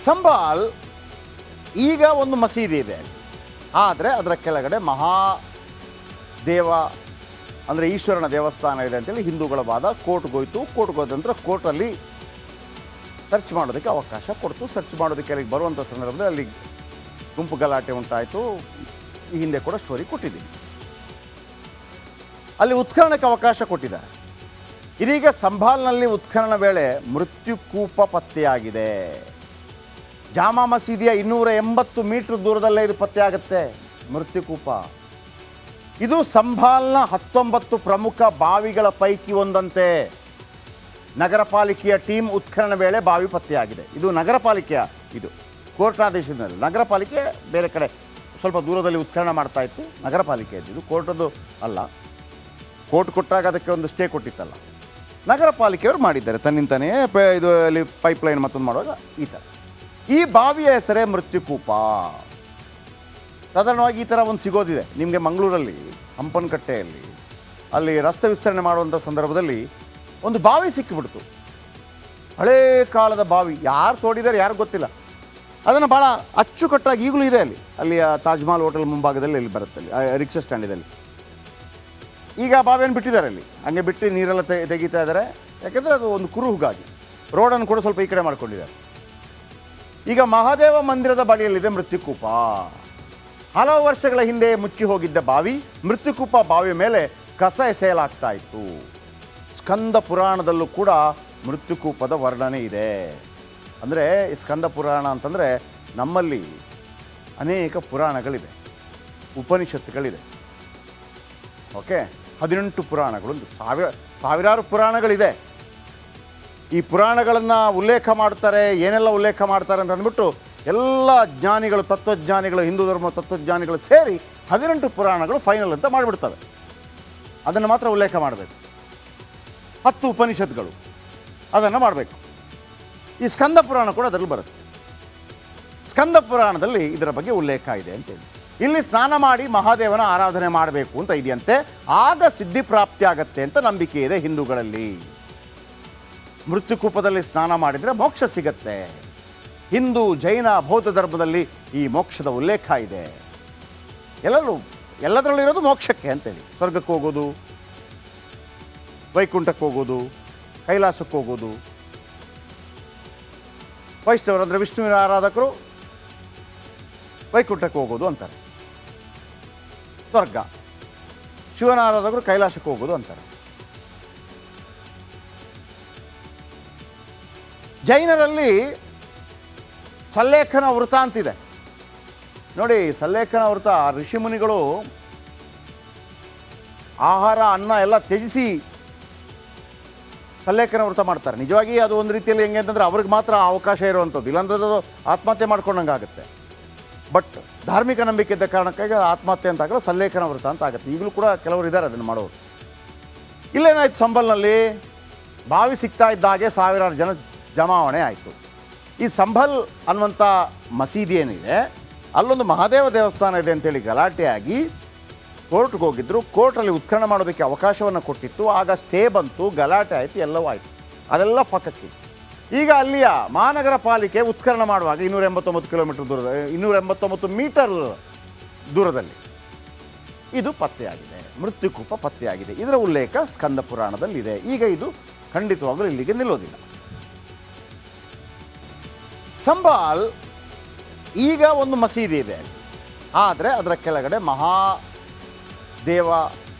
ಸಂಬಾಲ್ ಈಗ ಒಂದು ಮಸೀದಿ ಇದೆ, ಆದರೆ ಅದರ ಕೆಳಗಡೆ ಮಹಾದೇವ ಅಂದರೆ ಈಶ್ವರನ ದೇವಸ್ಥಾನ ಇದೆ ಅಂತೇಳಿ ಹಿಂದೂಗಳ ವಾದ. ಕೋರ್ಟ್ಗೋಯ್ತು. ಕೋರ್ಟ್ಗೋದ ನಂತರ ಕೋರ್ಟಲ್ಲಿ ಸರ್ಚ್ ಮಾಡೋದಕ್ಕೆ ಅವಕಾಶ ಕೊಡ್ತು. ಸರ್ಚ್ ಮಾಡೋದಕ್ಕೆ ಅಲ್ಲಿಗೆ ಬರುವಂಥ ಸಂದರ್ಭದಲ್ಲಿ ಅಲ್ಲಿ ಗುಂಪು ಗಲಾಟೆ ಉಂಟಾಯಿತು. ಈ ಹಿಂದೆ ಕೂಡ ಸ್ಟೋರಿ ಕೊಟ್ಟಿದ್ದೀನಿ. ಅಲ್ಲಿ ಉತ್ಖನನಕ್ಕೆ ಅವಕಾಶ ಕೊಟ್ಟಿದ್ದಾರೆ. ಇದೀಗ ಸಂಭಾಲ್ನಲ್ಲಿ ಉತ್ಖನನ ವೇಳೆ ಮೃತ್ಯುಕೂಪ ಪತ್ತೆಯಾಗಿದೆ. ಜಾಮಾ ಮಸೀದಿಯ 280 ಮೀಟರ್ ದೂರದಲ್ಲೇ ಇದು ಪತ್ತೆಯಾಗುತ್ತೆ ಮೃತ್ಯುಕೂಪ. ಇದು ಸಂಭಾಲ್ನ 19 ಪ್ರಮುಖ ಬಾವಿಗಳ ಪೈಕಿ ಒಂದಂತೆ. ನಗರ ಪಾಲಿಕೆಯ ಟೀಮ್ ಉತ್ಖನನ ವೇಳೆ ಬಾವಿ ಪತ್ತೆಯಾಗಿದೆ. ಇದು ನಗರ ಪಾಲಿಕೆಯ, ಇದು ಕೋರ್ಟ್ ಆದೇಶದಲ್ಲಿ. ನಗರ ಪಾಲಿಕೆ ಬೇರೆ ಕಡೆ ಸ್ವಲ್ಪ ದೂರದಲ್ಲಿ ಉತ್ಖನನ ಮಾಡ್ತಾ ಇತ್ತು. ನಗರ ಪಾಲಿಕೆ ಇದು ಕೋರ್ಟದು ಅಲ್ಲ. ಕೋರ್ಟ್ ಕೊಟ್ಟಾಗ ಅದಕ್ಕೆ ಒಂದು ಸ್ಟೇ ಕೊಟ್ಟಿತ್ತಲ್ಲ, ನಗರ ಪಾಲಿಕೆಯವರು ಮಾಡಿದ್ದಾರೆ ತನ್ನಿಂತಾನೇ. ಇದು ಅಲ್ಲಿ ಪೈಪ್ಲೈನ್ ಮತ್ತೊಂದು ಮಾಡುವಾಗ ಈ ಥರ. ಈ ಬಾವಿಯ ಹೆಸರೇ ಮೃತ್ಯುಕೂಪ. ಸಾಧಾರಣವಾಗಿ ಈ ಥರ ಒಂದು ಸಿಗೋದಿದೆ ನಿಮಗೆ ಮಂಗಳೂರಲ್ಲಿ, ಹಂಪನಕಟ್ಟೆಯಲ್ಲಿ. ಅಲ್ಲಿ ರಸ್ತೆ ವಿಸ್ತರಣೆ ಮಾಡುವಂಥ ಸಂದರ್ಭದಲ್ಲಿ ಒಂದು ಬಾವಿ ಸಿಕ್ಕಿಬಿಡ್ತು. ಹಳೇ ಕಾಲದ ಬಾವಿ. ಯಾರು ತೋಡಿದ್ದಾರೆ ಯಾರು ಗೊತ್ತಿಲ್ಲ. ಅದನ್ನು ಭಾಳ ಅಚ್ಚುಕಟ್ಟಾಗಿ ಈಗಲೂ ಇದೆ ಅಲ್ಲಿ. ಅಲ್ಲಿಯ ತಾಜ್ ಮಹಲ್ ಹೋಟೆಲ್ ಮುಂಭಾಗದಲ್ಲಿ ಇಲ್ಲಿ ಬರುತ್ತೆ, ಅಲ್ಲಿ ರಿಕ್ಷಾ ಸ್ಟ್ಯಾಂಡಿದಲ್ಲಿ. ಈಗ ಆ ಬಾವಿಯನ್ನು ಬಿಟ್ಟಿದ್ದಾರೆ ಅಲ್ಲಿ, ಹಂಗೆ ಬಿಟ್ಟು ನೀರೆಲ್ಲ ತೆಗಿತಾ ಇದ್ದಾರೆ. ಯಾಕೆಂದರೆ ಅದು ಒಂದು ಕುರುಹುಗಾಗಿ. ರೋಡನ್ನು ಕೂಡ ಸ್ವಲ್ಪ ಈ ಕಡೆ ಮಾಡ್ಕೊಂಡಿದ್ದಾರೆ. ಈಗ ಮಹಾದೇವ ಮಂದಿರದ ಬಳಿಯಲ್ಲಿದೆ ಮೃತ್ಯುಕೂಪ. ಹಲವು ವರ್ಷಗಳ ಹಿಂದೆ ಮುಚ್ಚಿ ಹೋಗಿದ್ದ ಬಾವಿ. ಮೃತ್ಯುಕೂಪ ಬಾವಿಯ ಮೇಲೆ ಕಸ ಎಸೆಯಲಾಗ್ತಾ ಇತ್ತು. ಸ್ಕಂದ ಪುರಾಣದಲ್ಲೂ ಕೂಡ ಮೃತ್ಯುಕೂಪದ ವರ್ಣನೆ ಇದೆ. ಅಂದರೆ ಸ್ಕಂದ ಪುರಾಣ ಅಂತಂದರೆ ನಮ್ಮಲ್ಲಿ ಅನೇಕ ಪುರಾಣಗಳಿದೆ, ಉಪನಿಷತ್ತುಗಳಿದೆ. ಓಕೆ, 18 ಪುರಾಣಗಳು, ಸಾವಿರಾರು ಪುರಾಣಗಳಿದೆ. ಈ ಪುರಾಣಗಳನ್ನು ಉಲ್ಲೇಖ ಮಾಡ್ತಾರೆ, ಏನೆಲ್ಲ ಉಲ್ಲೇಖ ಮಾಡ್ತಾರೆ ಅಂತ ಅಂದ್ಬಿಟ್ಟು ಎಲ್ಲ ಜ್ಞಾನಿಗಳು, ತತ್ವಜ್ಞಾನಿಗಳು, ಹಿಂದೂ ಧರ್ಮ ತತ್ವಜ್ಞಾನಿಗಳು ಸೇರಿ 18 ಪುರಾಣಗಳು ಫೈನಲ್ ಅಂತ ಮಾಡಿಬಿಡ್ತವೆ. ಅದನ್ನು ಮಾತ್ರ ಉಲ್ಲೇಖ ಮಾಡಬೇಕು. 10 ಉಪನಿಷತ್ಗಳು ಅದನ್ನು ಮಾಡಬೇಕು. ಈ ಸ್ಕಂದ ಪುರಾಣ ಕೂಡ ಅದರಲ್ಲಿ ಬರುತ್ತೆ. ಸ್ಕಂದ ಪುರಾಣದಲ್ಲಿ ಇದರ ಬಗ್ಗೆ ಉಲ್ಲೇಖ ಇದೆ ಅಂತೇಳಿ. ಇಲ್ಲಿ ಸ್ನಾನ ಮಾಡಿ ಮಹಾದೇವನ ಆರಾಧನೆ ಮಾಡಬೇಕು ಅಂತ ಇದೆಯಂತೆ. ಆಗ ಸಿದ್ಧಿ ಪ್ರಾಪ್ತಿ ಆಗತ್ತೆ ಅಂತ ನಂಬಿಕೆ ಇದೆ ಹಿಂದೂಗಳಲ್ಲಿ. ಮೃತ್ಯುಕೂಪದಲ್ಲಿ ಸ್ನಾನ ಮಾಡಿದರೆ ಮೋಕ್ಷ ಸಿಗತ್ತೆ. ಹಿಂದೂ, ಜೈನ, ಬೌದ್ಧ ಧರ್ಮದಲ್ಲಿ ಈ ಮೋಕ್ಷದ ಉಲ್ಲೇಖ ಇದೆ. ಎಲ್ಲದರಲ್ಲಿರೋದು ಮೋಕ್ಷಕ್ಕೆ ಅಂತೇಳಿ. ಸ್ವರ್ಗಕ್ಕೆ ಹೋಗೋದು, ವೈಕುಂಠಕ್ಕೆ ಹೋಗೋದು, ಕೈಲಾಸಕ್ಕೆ ಹೋಗೋದು. ವೈಷ್ಣವರು ಅಂದರೆ ವಿಷ್ಣುವಿನ ಆರಾಧಕರು ವೈಕುಂಠಕ್ಕೆ ಹೋಗೋದು ಅಂತಾರೆ, ಸ್ವರ್ಗ. ಶಿವನ ಆರಾಧಕರು ಕೈಲಾಸಕ್ಕೆ ಹೋಗೋದು ಅಂತಾರೆ. ಜೈನರಲ್ಲಿ ಸಲ್ಲೇಖನ ವೃತ ಅಂತಿದೆ ನೋಡಿ. ಸಲ್ಲೇಖನ ವೃತ ಋಷಿಮುನಿಗಳು ಆಹಾರ, ಅನ್ನ ಎಲ್ಲ ತ್ಯಜಿಸಿ ಸಲ್ಲೇಖನ ವೃತ ಮಾಡ್ತಾರೆ. ನಿಜವಾಗಿ ಅದು ಒಂದು ರೀತಿಯಲ್ಲಿ ಹೆಂಗೆ ಅಂತಂದರೆ ಅವ್ರಿಗೆ ಮಾತ್ರ ಅವಕಾಶ ಇರುವಂಥದ್ದು. ಇಲ್ಲಾಂದ್ರೆ ಅದು ಆತ್ಮಹತ್ಯೆ ಮಾಡ್ಕೊಂಡಂಗೆ ಆಗುತ್ತೆ. ಬಟ್ ಧಾರ್ಮಿಕ ನಂಬಿಕೆ ಇದ್ದ ಕಾರಣಕ್ಕಾಗಿ ಆತ್ಮಹತ್ಯೆ ಅಂತ ಆಗಲ್ಲ, ಸಲ್ಲೇಖನ ವೃತ ಅಂತ ಆಗುತ್ತೆ. ಈಗಲೂ ಕೂಡ ಕೆಲವರು ಇದ್ದಾರೆ ಅದನ್ನು ಮಾಡೋರು. ಇಲ್ಲೇನಾಯ್ತು, ಸಂಭಲ್ನಲ್ಲಿ ಬಾವಿ ಸಿಗ್ತಾ ಇದ್ದ ಹಾಗೆ ಸಾವಿರಾರು ಜನ ಜಮಾವಣೆ ಆಯಿತು. ಈ ಸಂಭಲ್ ಅನ್ನುವಂಥ ಮಸೀದಿ ಏನಿದೆ, ಅಲ್ಲೊಂದು ಮಹಾದೇವ ದೇವಸ್ಥಾನ ಇದೆ ಅಂತೇಳಿ ಗಲಾಟೆಯಾಗಿ ಕೋರ್ಟ್ಗೆ ಹೋಗಿದ್ದರು. ಕೋರ್ಟಲ್ಲಿ ಉತ್ಖನನ ಮಾಡೋದಕ್ಕೆ ಅವಕಾಶವನ್ನು ಕೊಟ್ಟಿತ್ತು. ಆಗ ಸ್ಟೇ ಬಂತು, ಗಲಾಟೆ ಆಯಿತು, ಎಲ್ಲವೂ ಆಯಿತು. ಅದೆಲ್ಲ ಪಕ್ಕಕ್ಕೆ. ಈಗ ಅಲ್ಲಿಯ ಮಹಾನಗರ ಪಾಲಿಕೆ ಉತ್ಖನನ ಮಾಡುವಾಗ 289 ಕಿಲೋಮೀಟರ್ ದೂರದ, 289 ಮೀಟರ್ ದೂರದಲ್ಲಿ ಇದು ಪತ್ತೆಯಾಗಿದೆ. ಮೃತ್ಯುಕೂಪ ಪತ್ತೆಯಾಗಿದೆ. ಇದರ ಉಲ್ಲೇಖ ಸ್ಕಂದ ಪುರಾಣದಲ್ಲಿದೆ. ಈಗ ಇದು ಖಂಡಿತವಾಗಲೂ ಇಲ್ಲಿಗೆ ನಿಲ್ಲೋದಿಲ್ಲ. ಸಂಬಾಲ್ ಈಗ ಒಂದು ಮಸೀದಿ ಇದೆ, ಆದರೆ ಅದರ ಕೆಳಗಡೆ ಮಹಾದೇವ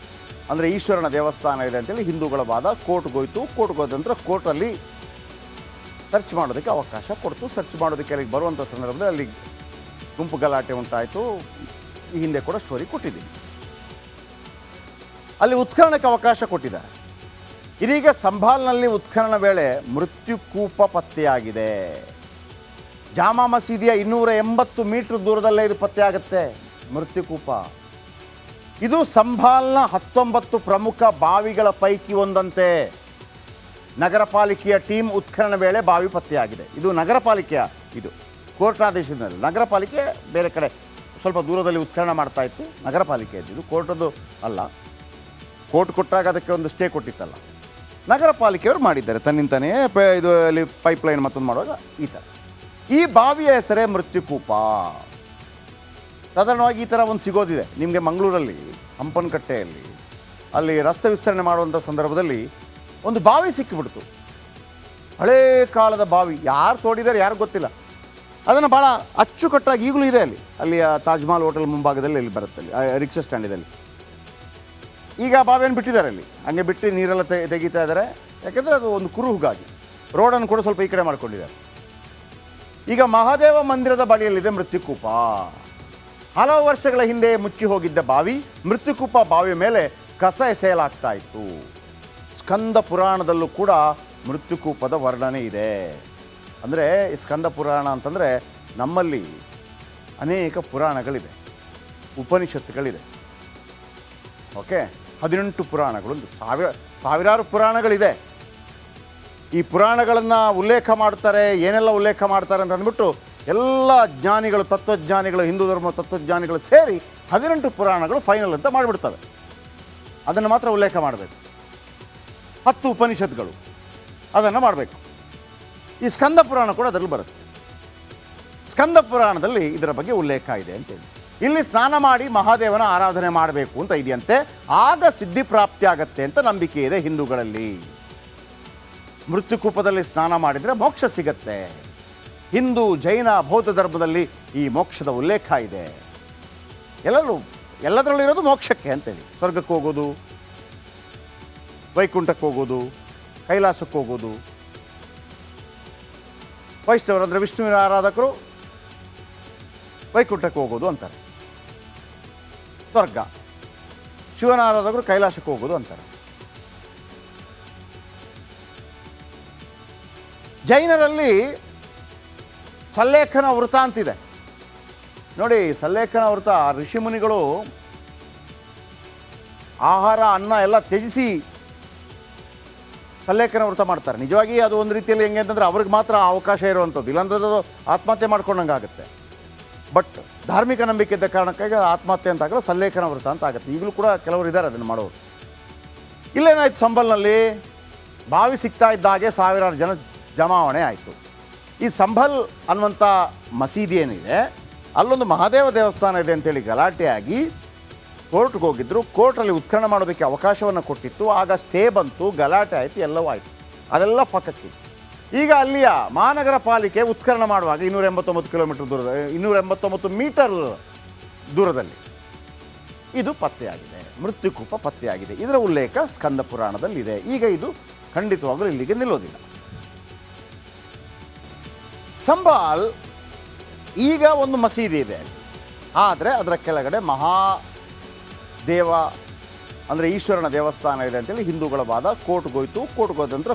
ಅಂದರೆ ಈಶ್ವರನ ದೇವಸ್ಥಾನ ಇದೆ ಅಂತೇಳಿ ಹಿಂದೂಗಳ ವಾದ. ಕೋರ್ಟ್ಗೋಯ್ತು. ಕೋರ್ಟ್ಗೋದ ನಂತರ ಕೋರ್ಟಲ್ಲಿ ಸರ್ಚ್ ಮಾಡೋದಕ್ಕೆ ಅವಕಾಶ ಕೊಡ್ತು. ಸರ್ಚ್ ಮಾಡೋದಕ್ಕೆ ಅಲ್ಲಿಗೆ ಬರುವಂಥ ಸಂದರ್ಭದಲ್ಲಿ ಅಲ್ಲಿ ಗುಂಪು ಗಲಾಟೆ ಉಂಟಾಯಿತು. ಈ ಹಿಂದೆ ಕೂಡ ಸ್ಟೋರಿ ಕೊಟ್ಟಿದ್ದೀನಿ. ಅಲ್ಲಿ ಉತ್ಖನನಕ್ಕೆ ಅವಕಾಶ ಕೊಟ್ಟಿದ್ದಾರೆ. ಇದೀಗ ಸಂಭಾಲ್ನಲ್ಲಿ ಉತ್ಖನನ ವೇಳೆ ಮೃತ್ಯುಕೂಪ ಪತ್ತೆಯಾಗಿದೆ. ಜಾಮಾ ಮಸೀದಿಯ 280 ಮೀಟರ್ ದೂರದಲ್ಲೇ ಇದು ಪತ್ತೆಯಾಗುತ್ತೆ ಮೃತ್ಯುಕೂಪ. ಇದು ಸಂಭಾಲ್ನ 19 ಪ್ರಮುಖ ಬಾವಿಗಳ ಪೈಕಿ ಒಂದಂತೆ. ನಗರ ಪಾಲಿಕೆಯ ಟೀಮ್ ಉತ್ಖನನ ವೇಳೆ ಬಾವಿ ಪತ್ತೆಯಾಗಿದೆ. ಇದು ನಗರ ಪಾಲಿಕೆಯ, ಇದು ಕೋರ್ಟ್ ಆದೇಶದಲ್ಲಿ. ನಗರ ಪಾಲಿಕೆ ಬೇರೆ ಕಡೆ ಸ್ವಲ್ಪ ದೂರದಲ್ಲಿ ಉತ್ಖನನ ಮಾಡ್ತಾ ಇತ್ತು. ನಗರ ಪಾಲಿಕೆ ಇದು ಕೋರ್ಟದು ಅಲ್ಲ. ಕೋರ್ಟ್ ಕೊಟ್ಟಾಗ ಅದಕ್ಕೆ ಒಂದು ಸ್ಟೇ ಕೊಟ್ಟಿತ್ತಲ್ಲ, ನಗರ ಪಾಲಿಕೆಯವರು ಮಾಡಿದ್ದಾರೆ ತನ್ನಿಂತಾನೇ. ಇದು ಅಲ್ಲಿ ಪೈಪ್ಲೈನ್ ಮತ್ತೊಂದು ಮಾಡುವಾಗ ಈ ಥರ. ಈ ಬಾವಿಯ ಹೆಸರೇ ಮೃತ್ಯುಕೂಪ. ಸಾಧಾರಣವಾಗಿ ಈ ಥರ ಒಂದು ಸಿಗೋದಿದೆ ನಿಮಗೆ ಮಂಗಳೂರಲ್ಲಿ, ಹಂಪನಕಟ್ಟೆಯಲ್ಲಿ. ಅಲ್ಲಿ ರಸ್ತೆ ವಿಸ್ತರಣೆ ಮಾಡುವಂಥ ಸಂದರ್ಭದಲ್ಲಿ ಒಂದು ಬಾವಿ ಸಿಕ್ಕಿಬಿಡ್ತು. ಹಳೇ ಕಾಲದ ಬಾವಿ, ಯಾರು ತೋಡಿದ್ದಾರೆ ಯಾರು ಗೊತ್ತಿಲ್ಲ. ಅದನ್ನು ಭಾಳ ಅಚ್ಚುಕಟ್ಟಾಗಿ ಈಗಲೂ ಇದೆ ಅಲ್ಲಿಯ ತಾಜ್ ಮಹಲ್ ಹೋಟೆಲ್ ಮುಂಭಾಗದಲ್ಲಿ ಇಲ್ಲಿ ಬರುತ್ತೆ, ಅಲ್ಲಿ ರಿಕ್ಷಾ ಸ್ಟ್ಯಾಂಡಿದಲ್ಲಿ. ಈಗ ಆ ಬಾವಿಯನ್ನು ಬಿಟ್ಟಿದ್ದಾರೆ ಅಲ್ಲಿ, ಹಂಗೆ ಬಿಟ್ಟು ನೀರೆಲ್ಲ ತೆಗಿತಾ ಇದ್ದಾರೆ. ಯಾಕೆಂದರೆ ಅದು ಒಂದು ಕುರುಹುಗಾಗಿ ರೋಡನ್ನು ಕೂಡ ಸ್ವಲ್ಪ ಈ ಕಡೆ ಮಾಡ್ಕೊಂಡಿದ್ದಾರೆ. ಈಗ ಮಹಾದೇವ ಮಂದಿರದ ಬಳಿಯಲ್ಲಿದೆ ಮೃತ್ಯುಕೂಪ. ಹಲವು ವರ್ಷಗಳ ಹಿಂದೆ ಮುಚ್ಚಿ ಹೋಗಿದ್ದ ಬಾವಿ, ಮೃತ್ಯುಕೂಪ ಬಾವಿಯ ಮೇಲೆ ಕಸ ಎಸೆಯಲಾಗ್ತಾ ಇತ್ತು. ಸ್ಕಂದ ಪುರಾಣದಲ್ಲೂ ಕೂಡ ಮೃತ್ಯುಕೂಪದ ವರ್ಣನೆ ಇದೆ. ಅಂದರೆ ಸ್ಕಂದ ಪುರಾಣ ಅಂತಂದರೆ ನಮ್ಮಲ್ಲಿ ಅನೇಕ ಪುರಾಣಗಳಿದೆ, ಉಪನಿಷತ್ತುಗಳಿದೆ. ಓಕೆ, 18 ಪುರಾಣಗಳು, ಸಾವಿರಾರು ಪುರಾಣಗಳಿದೆ. ಈ ಪುರಾಣಗಳನ್ನು ಉಲ್ಲೇಖ ಮಾಡ್ತಾರೆ, ಏನೆಲ್ಲ ಉಲ್ಲೇಖ ಮಾಡ್ತಾರೆ ಅಂತ ಅಂದ್ಬಿಟ್ಟು ಎಲ್ಲ ಜ್ಞಾನಿಗಳು, ತತ್ವಜ್ಞಾನಿಗಳು, ಹಿಂದೂ ಧರ್ಮ ತತ್ವಜ್ಞಾನಿಗಳು ಸೇರಿ 18 ಪುರಾಣಗಳು ಫೈನಲ್ ಅಂತ ಮಾಡಿಬಿಡ್ತವೆ. ಅದನ್ನು ಮಾತ್ರ ಉಲ್ಲೇಖ ಮಾಡಬೇಕು. 10 ಉಪನಿಷತ್ಗಳು ಅದನ್ನು ಮಾಡಬೇಕು. ಈ ಸ್ಕಂದ ಪುರಾಣ ಕೂಡ ಅದರಲ್ಲಿ ಬರುತ್ತೆ. ಸ್ಕಂದ ಪುರಾಣದಲ್ಲಿ ಇದರ ಬಗ್ಗೆ ಉಲ್ಲೇಖ ಇದೆ ಅಂತೇಳಿ. ಇಲ್ಲಿ ಸ್ನಾನ ಮಾಡಿ ಮಹಾದೇವನ ಆರಾಧನೆ ಮಾಡಬೇಕು ಅಂತ ಇದೆಯಂತೆ. ಆಗ ಸಿದ್ಧಿ ಪ್ರಾಪ್ತಿ ಆಗತ್ತೆ ಅಂತ ನಂಬಿಕೆ ಇದೆ ಹಿಂದೂಗಳಲ್ಲಿ. ಮೃತ್ಯುಕೂಪದಲ್ಲಿ ಸ್ನಾನ ಮಾಡಿದರೆ ಮೋಕ್ಷ ಸಿಗತ್ತೆ. ಹಿಂದೂ, ಜೈನ, ಬೌದ್ಧ ಧರ್ಮದಲ್ಲಿ ಈ ಮೋಕ್ಷದ ಉಲ್ಲೇಖ ಇದೆ. ಎಲ್ಲದರಲ್ಲಿರೋದು ಮೋಕ್ಷಕ್ಕೆ ಅಂತೇಳಿ. ಸ್ವರ್ಗಕ್ಕೆ ಹೋಗೋದು, ವೈಕುಂಠಕ್ಕೆ ಹೋಗೋದು, ಕೈಲಾಸಕ್ಕೆ ಹೋಗೋದು. ವೈಷ್ಣವರು ಅಂದರೆ ವಿಷ್ಣುವಿನ ಆರಾಧಕರು ವೈಕುಂಠಕ್ಕೆ ಹೋಗೋದು ಅಂತಾರೆ, ಸ್ವರ್ಗ. ಶಿವನ ಆರಾಧಕರು ಕೈಲಾಸಕ್ಕೆ ಹೋಗೋದು ಅಂತಾರೆ. ಜೈನರಲ್ಲಿ ಸಲ್ಲೇಖನ ವೃತ ಅಂತಿದೆ ನೋಡಿ. ಸಲ್ಲೇಖನ ವೃತ, ಋಷಿಮುನಿಗಳು ಆಹಾರ ಅನ್ನ ಎಲ್ಲ ತ್ಯಜಿಸಿ ಸಲ್ಲೇಖನ ವೃತ ಮಾಡ್ತಾರೆ. ನಿಜವಾಗಿ ಅದು ಒಂದು ರೀತಿಯಲ್ಲಿ ಹೆಂಗೆ ಅಂತಂದರೆ ಅವ್ರಿಗೆ ಮಾತ್ರ ಅವಕಾಶ ಇರುವಂಥದ್ದು, ಇಲ್ಲಾಂದ್ರೆ ಅದು ಆತ್ಮಹತ್ಯೆ ಮಾಡ್ಕೊಂಡಂಗೆ ಆಗುತ್ತೆ. ಬಟ್ ಧಾರ್ಮಿಕ ನಂಬಿಕೆ ಇದ್ದ ಕಾರಣಕ್ಕಾಗಿ ಆತ್ಮಹತ್ಯೆ ಅಂತ ಆಗಲ್ಲ, ಸಲ್ಲೇಖನ ವೃತ ಅಂತ ಆಗುತ್ತೆ. ಈಗಲೂ ಕೂಡ ಕೆಲವರು ಇದ್ದಾರೆ ಅದನ್ನು ಮಾಡೋರು. ಇಲ್ಲೇನಾಯ್ತು, ಸಂಭಲ್ನಲ್ಲಿ ಬಾವಿ ಸಿಗ್ತಾ ಇದ್ದ ಹಾಗೆ ಸಾವಿರಾರು ಜನ ಜಮಾವಣೆ ಆಯಿತು. ಈ ಸಂಭಲ್ ಅನ್ನುವಂಥ ಮಸೀದಿ ಏನಿದೆ, ಅಲ್ಲೊಂದು ಮಹಾದೇವ ದೇವಸ್ಥಾನ ಇದೆ ಅಂತೇಳಿ ಗಲಾಟೆಯಾಗಿ ಕೋರ್ಟ್ಗೆ ಹೋಗಿದ್ದರು. ಕೋರ್ಟಲ್ಲಿ ಉತ್ಖನನ ಮಾಡೋದಕ್ಕೆ ಅವಕಾಶವನ್ನು ಕೊಟ್ಟಿತ್ತು. ಆಗ ಸ್ಟೇ ಬಂತು, ಗಲಾಟೆ ಆಯಿತು, ಎಲ್ಲವೂ ಆಯಿತು. ಅದೆಲ್ಲ ಪಕ್ಕಕ್ಕೆ. ಈಗ ಅಲ್ಲಿಯ ಮಹಾನಗರ ಪಾಲಿಕೆ ಉತ್ಖನನ ಮಾಡುವಾಗ 289 ಕಿಲೋಮೀಟರ್ ದೂರದ, 289 ಮೀಟರ್ ದೂರದಲ್ಲಿ ಇದು ಪತ್ತೆಯಾಗಿದೆ, ಮೃತ್ಯುಕೂಪ ಪತ್ತೆಯಾಗಿದೆ. ಇದರ ಉಲ್ಲೇಖ ಸ್ಕಂದ ಪುರಾಣದಲ್ಲಿದೆ. ಈಗ ಇದು ಖಂಡಿತವಾಗಲೂ ಇಲ್ಲಿಗೆ ನಿಲ್ಲೋದಿಲ್ಲ. ಸಂಬಾಲ್ ಈಗ ಒಂದು ಮಸೀದಿ ಇದೆ, ಆದರೆ ಅದರ ಕೆಳಗಡೆ ಮಹಾದೇವ ಅಂದರೆ ಈಶ್ವರನ ದೇವಸ್ಥಾನ ಇದೆ ಅಂತೇಳಿ ಹಿಂದೂಗಳ ವಾದ. ಕೋರ್ಟ್ಗೋಯ್ತು. ಕೋರ್ಟ್ಗೋದ ನಂತರ